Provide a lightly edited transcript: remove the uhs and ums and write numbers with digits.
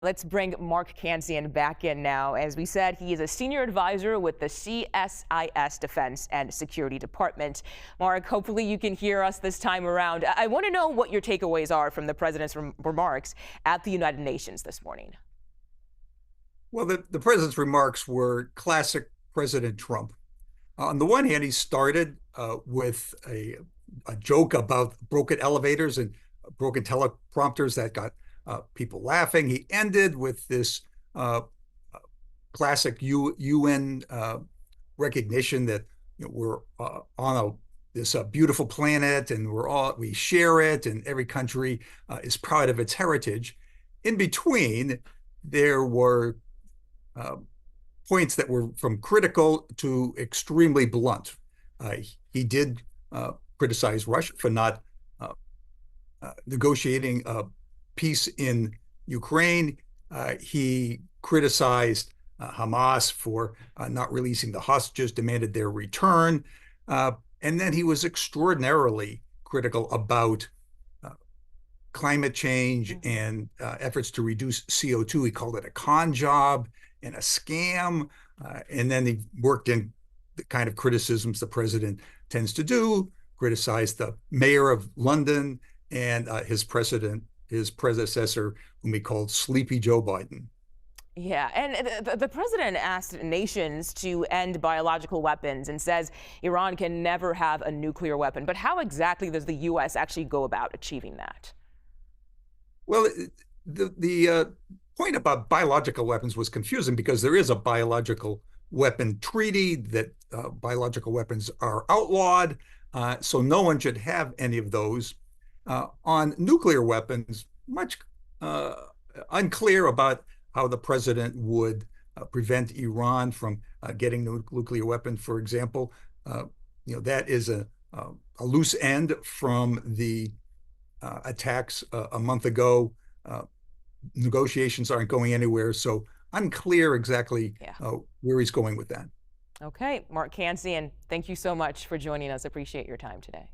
Let's bring Mark Cancian back in now. As we said, he is a senior advisor with the CSIS Defense and Security Department. Mark, hopefully you can hear us this time around. I want to know what your takeaways are from the president's remarks at the United Nations this morning. Well, the president's remarks were classic President Trump. On the one hand, he started with a joke about broken elevators and broken teleprompters that got people laughing. He ended with this classic UN recognition that we're on this beautiful planet and we share it, and every country is proud of its heritage. In between, there were points that were from critical to extremely blunt. He did criticize Russia for not negotiating peace in Ukraine. He criticized Hamas for not releasing the hostages, demanded their return. And then he was extraordinarily critical about climate change and efforts to reduce CO2. He called it a con job and a scam. And then he worked in the kind of criticisms the president tends to do, criticized the mayor of London and his predecessor, whom he called Sleepy Joe Biden. Yeah, and the president asked nations to end biological weapons and says Iran can never have a nuclear weapon. But how exactly does the U.S. actually go about achieving that? Well, the point about biological weapons was confusing because there is a biological weapon treaty that biological weapons are outlawed, so no one should have any of those. On nuclear weapons, much unclear about how the president would prevent Iran from getting a nuclear weapon, for example. That is a loose end from the attacks a month ago. Negotiations aren't going anywhere, so unclear exactly where he's going with that. Okay, Mark Cancian, thank you so much for joining us. Appreciate your time today.